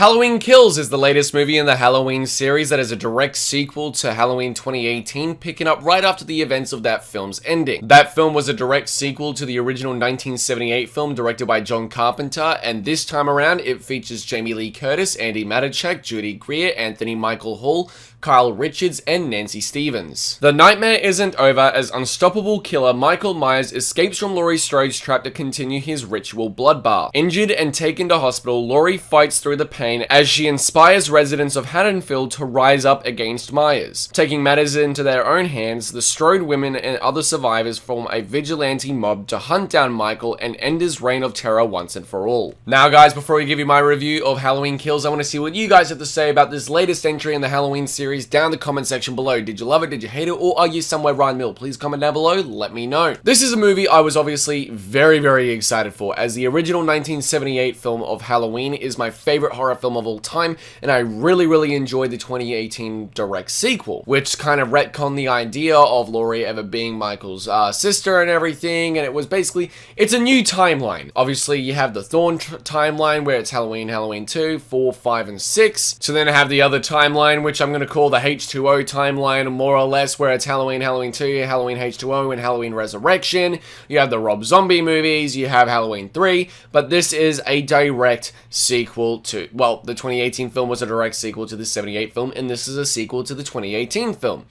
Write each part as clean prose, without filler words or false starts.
Halloween Kills is the latest movie in the Halloween series that is a direct sequel to Halloween 2018, picking up right after the events of that film's ending. That film was a direct sequel to the original 1978 film directed by John Carpenter, and this time around it features Jamie Lee Curtis, Andi Matichak, Judy, Greer, Anthony Michael Hall, Kyle Richards, and Nancy Stevens. The nightmare isn't over as unstoppable killer Michael Myers escapes from Laurie Strode's trap to continue his ritual bloodbath. Injured and taken to hospital, Laurie fights through the pain as she inspires residents of Haddonfield to rise up against Myers. Taking matters into their own hands, the Strode women and other survivors form a vigilante mob to hunt down Michael and end his reign of terror once and for all. Now guys, before we give you my review of Halloween Kills, I want to see what you guys have to say about this latest entry in the Halloween series down in the comment section below. Did you love it? Did you hate it? Or are you somewhere right in the middle? Please comment down below. Let me know. This is a movie I was obviously very excited for, as the original 1978 film of Halloween is my favorite horror film of all time, and I really enjoyed the 2018 direct sequel, which kind of retconned the idea of Laurie ever being Michael's sister and everything, and it was basically, it's a new timeline. Obviously, you have the Thorn timeline, where it's Halloween, Halloween 2, 4, 5, and 6. So then I have the other timeline, which I'm going to call the H2O timeline, more or less, where it's Halloween, Halloween 2, Halloween H2O, and Halloween Resurrection. You have the Rob Zombie movies, you have Halloween 3, but this is a direct sequel to, well, the 2018 film was a direct sequel to the 78 film, and this is a sequel to the 2018 film.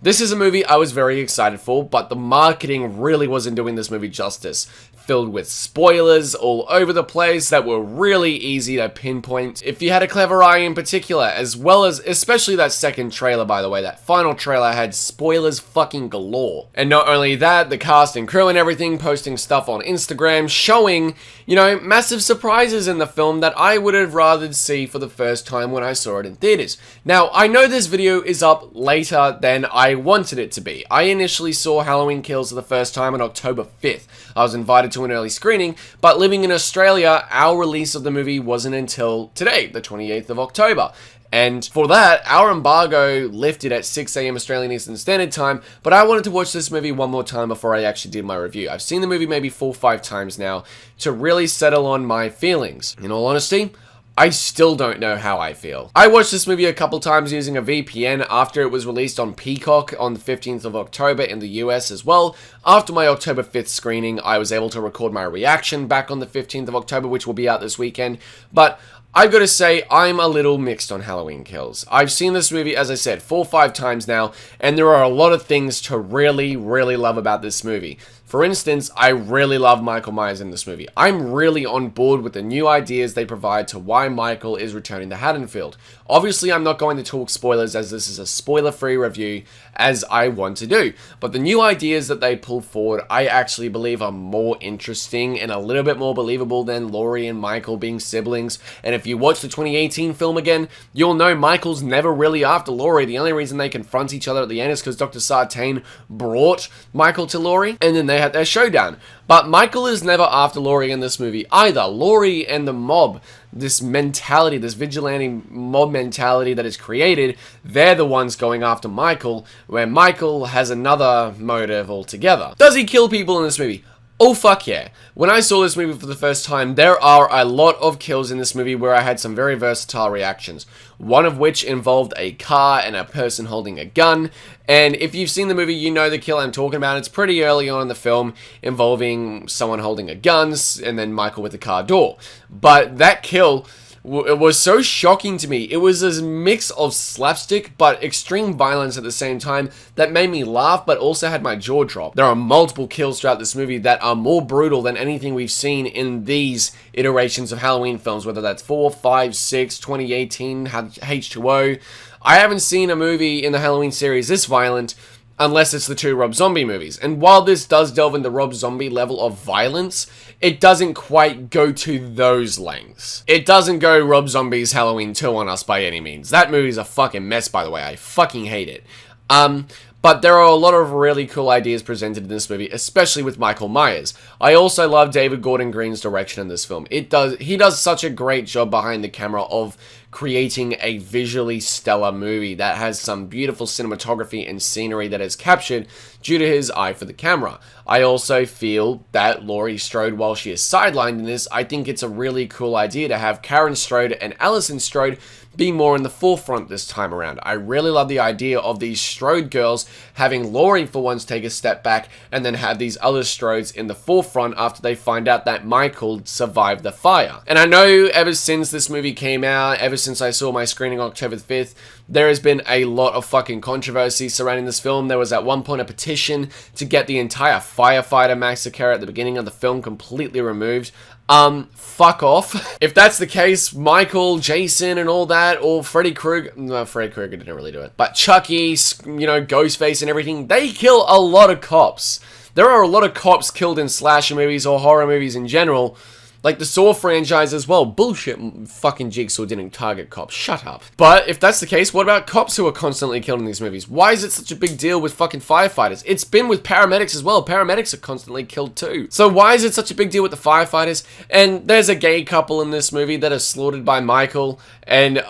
This is a movie I was very excited for, but the marketing really wasn't doing this movie justice. Filled with spoilers all over the place that were really easy to pinpoint if you had a clever eye in particular, as well as especially that second trailer, by the way. That final trailer had spoilers fucking galore. And not only that, the cast and crew and everything posting stuff on Instagram showing, you know, massive surprises in the film that I would have rather see for the first time when I saw it in theaters. Now, I know this video is up later than I wanted it to be. I initially saw Halloween Kills for the first time on October 5th. I was invited to an early screening, but living in Australia, our release of the movie wasn't until today, the 28th of October. And for that, our embargo lifted at 6 AM Australian Eastern Standard Time, but I wanted to watch this movie one more time before I actually did my review. I've seen the movie maybe 4 or 5 times now to really settle on my feelings. In all honesty, I still don't know how I feel. I watched this movie a couple times using a VPN after it was released on Peacock on the 15th of October in the US as well. After my October 5th screening, I was able to record my reaction back on the 15th of October, which will be out this weekend. But I've got to say, I'm a little mixed on Halloween Kills. I've seen this movie, as I said, 4 or 5 times now, and there are a lot of things to really love about this movie. For instance, I really love Michael Myers in this movie. I'm really on board with the new ideas they provide to why Michael is returning to Haddonfield. Obviously, I'm not going to talk spoilers as this is a spoiler-free review, as I want to do. But the new ideas that they pull forward, I actually believe are more interesting and a little bit more believable than Laurie and Michael being siblings. And if you watch the 2018 film again, you'll know Michael's never really after Laurie. The only reason they confront each other at the end is because Dr. Sartain brought Michael to Laurie, and then they had their showdown. But Michael is never after Laurie in this movie either. Laurie and the mob, this mentality, this vigilante mob mentality that is created, they're the ones going after Michael, where Michael has another motive altogether. Does he kill people in this movie? Oh fuck yeah. When I saw this movie for the first time, there are a lot of kills in this movie where I had some very versatile reactions. One of which involved a car and a person holding a gun. And if you've seen the movie, you know the kill I'm talking about. It's pretty early on in the film, involving someone holding a gun and then Michael with the car door. But that kill, it was so shocking to me. It was a mix of slapstick but extreme violence at the same time that made me laugh but also had my jaw drop. There are multiple kills throughout this movie that are more brutal than anything we've seen in these iterations of Halloween films, whether that's 4, 5, 6, 2018, H2O. I haven't seen a movie in the Halloween series this violent unless it's the 2 Rob Zombie movies. And while this does delve into Rob Zombie level of violence, it doesn't quite go to those lengths. It doesn't go Rob Zombie's Halloween 2 on us by any means. That movie's a fucking mess, by the way. I fucking hate it. But there are a lot of really cool ideas presented in this movie, especially with Michael Myers. I also love David Gordon Green's direction in this film. He does such a great job behind the camera of creating a visually stellar movie that has some beautiful cinematography and scenery that is captured due to his eye for the camera. I also feel that Laurie Strode, while she is sidelined in this, I think it's a really cool idea to have Karen Strode and Alison Strode be more in the forefront this time around. I really love the idea of these Strode girls having Laurie for once take a step back and then have these other Strodes in the forefront after they find out that Michael survived the fire. And I know ever since this movie came out, ever since I saw my screening October 5th, there has been a lot of fucking controversy surrounding this film. There was at one point a petition to get the entire firefighter massacre at the beginning of the film completely removed. Fuck off. If that's the case, Michael, Jason, and all that, or Freddy Krueger, no, Freddy Krueger didn't really do it, but Chucky, you know, Ghostface and everything, they kill a lot of cops. There are a lot of cops killed in slasher movies or horror movies in general. Like the Saw franchise as well. Bullshit, fucking Jigsaw didn't target cops. Shut up. But if that's the case, what about cops who are constantly killed in these movies? Why is it such a big deal with fucking firefighters? It's been with paramedics as well. Paramedics are constantly killed too. So why is it such a big deal with the firefighters? And there's a gay couple in this movie that are slaughtered by Michael. And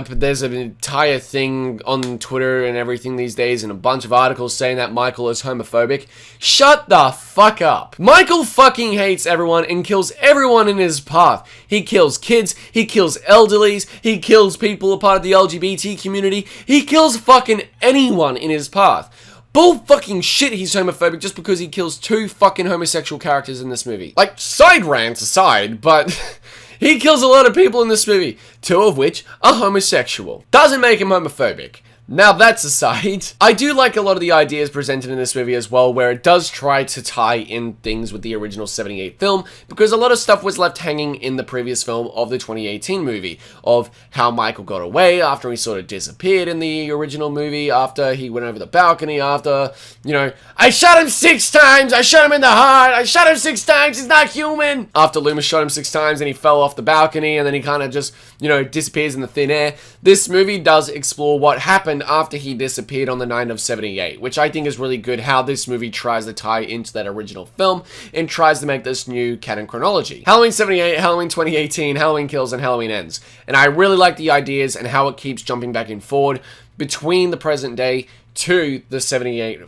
there's an entire thing on Twitter and everything these days and a bunch of articles saying that Michael is homophobic. Shut the fuck up. Michael fucking hates everyone and kills everyone in his path. He kills kids, he kills elderlies, he kills people a part of the LGBT community, he kills fucking anyone in his path. Bull fucking shit he's homophobic just because he kills 2 fucking homosexual characters in this movie. Like, side rants aside, but he kills a lot of people in this movie, 2 of which are homosexual. Doesn't make him homophobic. Now that's aside, I do like a lot of the ideas presented in this movie as well, where it does try to tie in things with the original 78 film, because a lot of stuff was left hanging in the previous film of the 2018 movie, of how Michael got away after he sort of disappeared in the original movie, after he went over the balcony, after, you know, I shot him 6 times, I shot him in the heart, I shot him 6 times, he's not human! After Loomis shot him 6 times and he fell off the balcony and then he kind of just, you know, disappears in the thin air. This movie does explore what happened after he disappeared on the night of 78, which I think is really good, how this movie tries to tie into that original film and tries to make this new canon chronology. Halloween 78, Halloween 2018, Halloween Kills, and Halloween Ends. And I really like the ideas and how it keeps jumping back and forward between the present day to the 78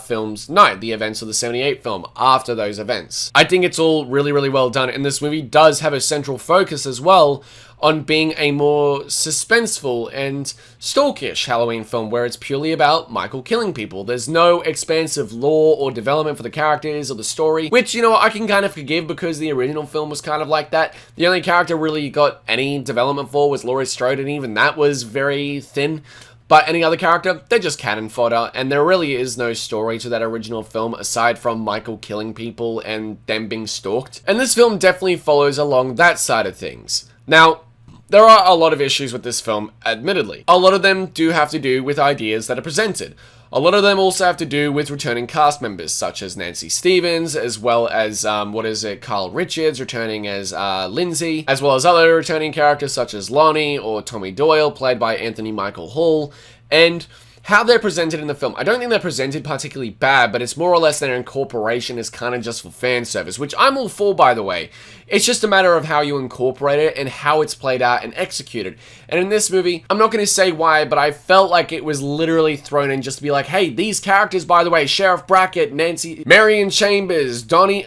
film's night, the events of the 78 film after those events. I think it's all really, really well done, and this movie does have a central focus as well on being a more suspenseful and stalkish Halloween film where it's purely about Michael killing people. There's no expansive lore or development for the characters or the story, which, you know, I can kind of forgive because the original film was kind of like that. The only character really got any development for was Laurie Strode, and even that was very thin. But any other character, they're just cannon fodder, and there really is no story to that original film aside from Michael killing people and them being stalked. And this film definitely follows along that side of things. Now, there are a lot of issues with this film, admittedly. A lot of them do have to do with ideas that are presented. A lot of them also have to do with returning cast members, such as Nancy Stevens, as well as, Carl Richards returning as Lindsay, as well as other returning characters such as Lonnie or Tommy Doyle, played by Anthony Michael Hall, and how they're presented in the film. I don't think they're presented particularly bad, but it's more or less their incorporation is kind of just for fan service, which I'm all for, by the way. It's just a matter of how you incorporate it and how it's played out and executed. And in this movie, I'm not going to say why, but I felt like it was literally thrown in just to be like, hey, these characters, by the way, Sheriff Brackett, Nancy, Marion Chambers, Tommy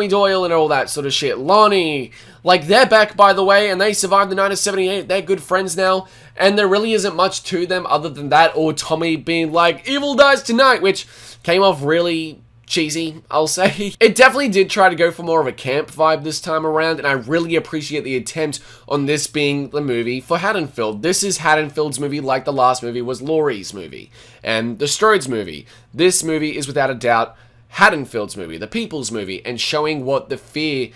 Doyle, and all that sort of shit. Lonnie, like, they're back, by the way, and they survived the night of 78. They're good friends now, and there really isn't much to them other than that, or Tommy being like, evil dies tonight, which came off really cheesy, I'll say. It definitely did try to go for more of a camp vibe this time around, and I really appreciate the attempt on this being the movie for Haddonfield. This is Haddonfield's movie, like the last movie was Laurie's movie, and the Strode's movie. This movie is without a doubt Haddonfield's movie, the people's movie, and showing what the fear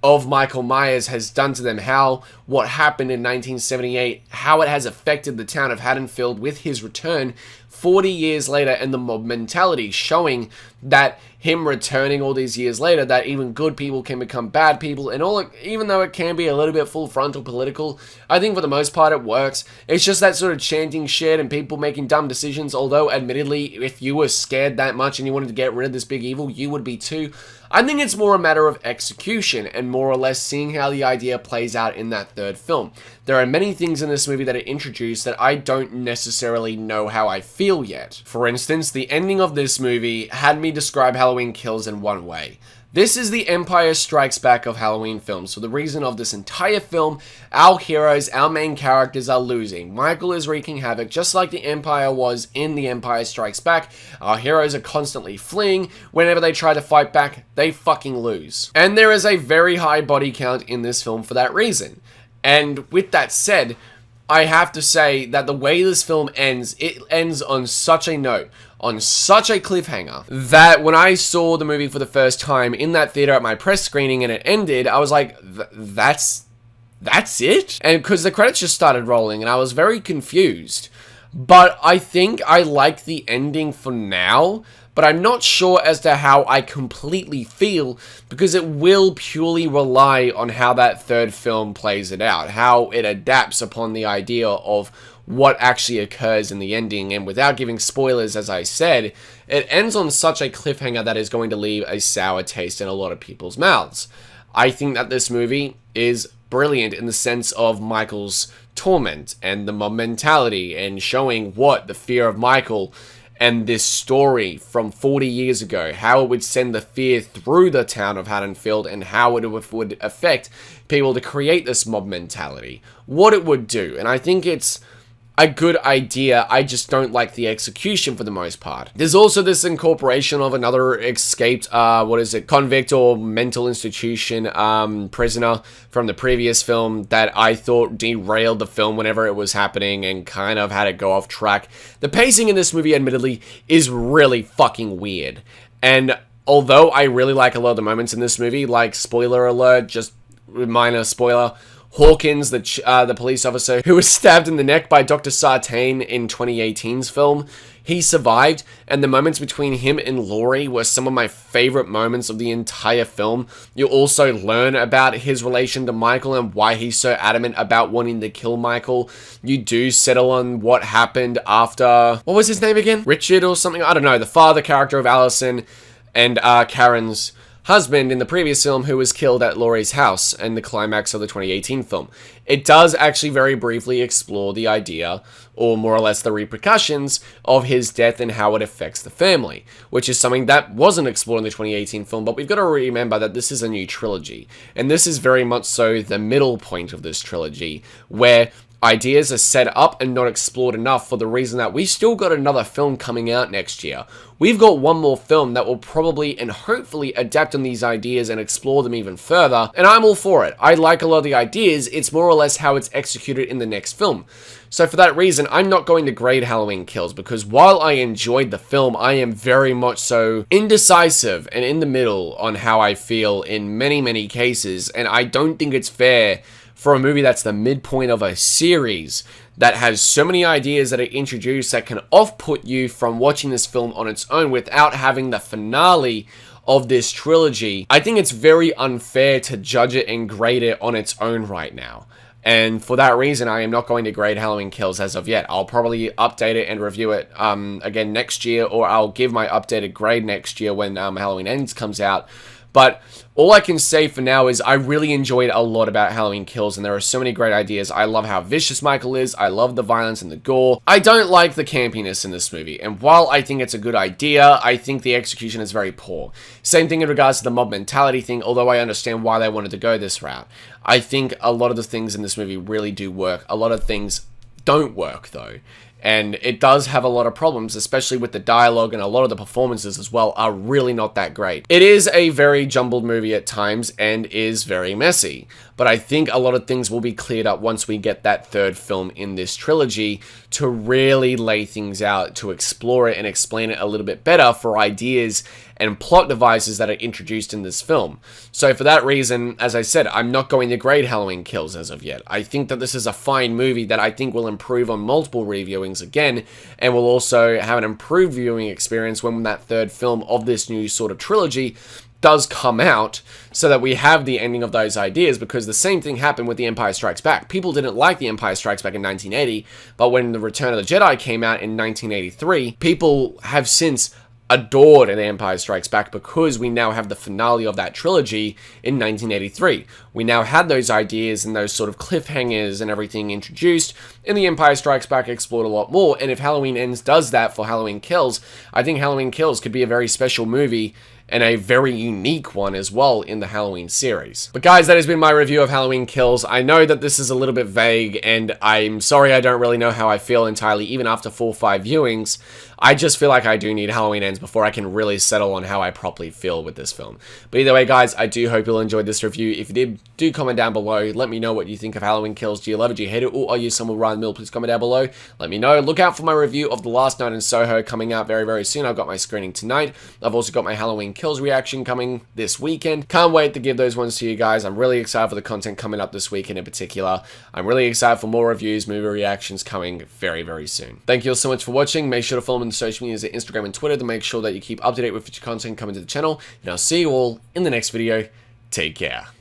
of Michael Myers has done to them, how what happened in 1978, how it has affected the town of Haddonfield with his return 40 years later, and the mob mentality, showing that him returning all these years later, that even good people can become bad people, and all, even though it can be a little bit full frontal political, I think for the most part it works. It's just that sort of chanting shit and people making dumb decisions, although admittedly, if you were scared that much and you wanted to get rid of this big evil, you would be too. I think it's more a matter of execution and more or less seeing how the idea plays out in that third film. There are many things in this movie that are introduced that I don't necessarily know how I feel yet. For instance, the ending of this movie had me describe Halloween Kills in one way. This is the Empire Strikes Back of Halloween films. For the reason of this entire film, our heroes, our main characters are losing. Michael is wreaking havoc, just like the Empire was in The Empire Strikes Back. Our heroes are constantly fleeing. Whenever they try to fight back, they fucking lose. And there is a very high body count in this film for that reason. And with that said, I have to say that the way this film ends, it ends on such a note, on such a cliffhanger, that when I saw the movie for the first time in that theater at my press screening and it ended, I was like, that's it? And because the credits just started rolling and I was very confused. But I think I like the ending for now, but I'm not sure as to how I completely feel because it will purely rely on how that third film plays it out, how it adapts upon the idea of what actually occurs in the ending. And without giving spoilers, as I said, it ends on such a cliffhanger that is going to leave a sour taste in a lot of people's mouths. I think that this movie is brilliant in the sense of Michael's torment and the mob mentality and showing what the fear of Michael and this story from 40 years ago, how it would send the fear through the town of Haddonfield and how it would affect people to create this mob mentality, what it would do. And I think it's a good idea. I just don't like the execution for the most part. There's also this incorporation of another escaped, convict or mental institution prisoner from the previous film that I thought derailed the film whenever it was happening and kind of had it go off track. The pacing in this movie, admittedly, is really fucking weird. And although I really like a lot of the moments in this movie, like, spoiler alert, just minor spoiler, Hawkins, the police officer who was stabbed in the neck by Dr. Sartain in 2018's film, he survived, and the moments between him and Laurie were some of my favorite moments of the entire film. You also learn about his relation to Michael and why he's so adamant about wanting to kill Michael. You do settle on what happened after, what was his name again? Richard or something? I don't know. The father character of Allison and Karen's husband in the previous film who was killed at Laurie's house and the climax of the 2018 film. It does actually very briefly explore the idea, or more or less the repercussions, of his death and how it affects the family, which is something that wasn't explored in the 2018 film, but we've got to remember that this is a new trilogy, and this is very much so the middle point of this trilogy, where ideas are set up and not explored enough for the reason that we've still got another film coming out next year. We've got one more film that will probably and hopefully adapt on these ideas and explore them even further, and I'm all for it. I like a lot of the ideas, it's more or less how it's executed in the next film. So for that reason, I'm not going to grade Halloween Kills, because while I enjoyed the film, I am very much so indecisive and in the middle on how I feel in many, many cases, and I don't think it's fair for a movie that's the midpoint of a series that has so many ideas that are introduced that can off-put you from watching this film on its own without having the finale of this trilogy. I think it's very unfair to judge it and grade it on its own right now. And for that reason, I am not going to grade Halloween Kills as of yet. I'll probably update it and review it again next year, or I'll give my updated grade next year when Halloween Ends comes out. But all I can say for now is I really enjoyed a lot about Halloween Kills, and there are so many great ideas. I love how vicious Michael is. I love the violence and the gore. I don't like the campiness in this movie, and while I think it's a good idea, I think the execution is very poor. Same thing in regards to the mob mentality thing, although I understand why they wanted to go this route. I think a lot of the things in this movie really do work. A lot of things don't work, though. And it does have a lot of problems, especially with the dialogue, and a lot of the performances as well are really not that great. It is a very jumbled movie at times and is very messy, but I think a lot of things will be cleared up once we get that third film in this trilogy to really lay things out, to explore it and explain it a little bit better for ideas and plot devices that are introduced in this film. So for that reason, as I said, I'm not going to grade Halloween Kills as of yet. I think that this is a fine movie that I think will improve on multiple reviewings again, and will also have an improved viewing experience when that third film of this new sort of trilogy does come out, so that we have the ending of those ideas, because the same thing happened with The Empire Strikes Back. People didn't like The Empire Strikes Back in 1980, but when The Return of the Jedi came out in 1983, people have since adored in Empire Strikes Back because we now have the finale of that trilogy in 1983. We now had those ideas and those sort of cliffhangers and everything introduced, and The Empire Strikes Back explored a lot more, and if Halloween Ends does that for Halloween Kills, I think Halloween Kills could be a very special movie and a very unique one as well in the Halloween series. But guys, that has been my review of Halloween Kills. I know that this is a little bit vague, and I'm sorry I don't really know how I feel entirely, even after 4 or 5 viewings. I just feel like I do need Halloween Ends before I can really settle on how I properly feel with this film. But either way, guys, I do hope you'll enjoy this review. If you did, do comment down below. Let me know what you think of Halloween Kills. Do you love it? Do you hate it? Or are you somewhere right in the middle? Please comment down below. Let me know. Look out for my review of The Last Night in Soho coming out very, very soon. I've got my screening tonight. I've also got my Halloween Kills reaction coming this weekend. Can't wait to give those ones to you guys. I'm really excited for the content coming up this weekend in particular. I'm really excited for more reviews, movie reactions coming very, very soon. Thank you all so much for watching. Make sure to follow me on social medias at Instagram and Twitter to make sure that you keep up to date with future content coming to the channel. And I'll see you all in the next video. Take care.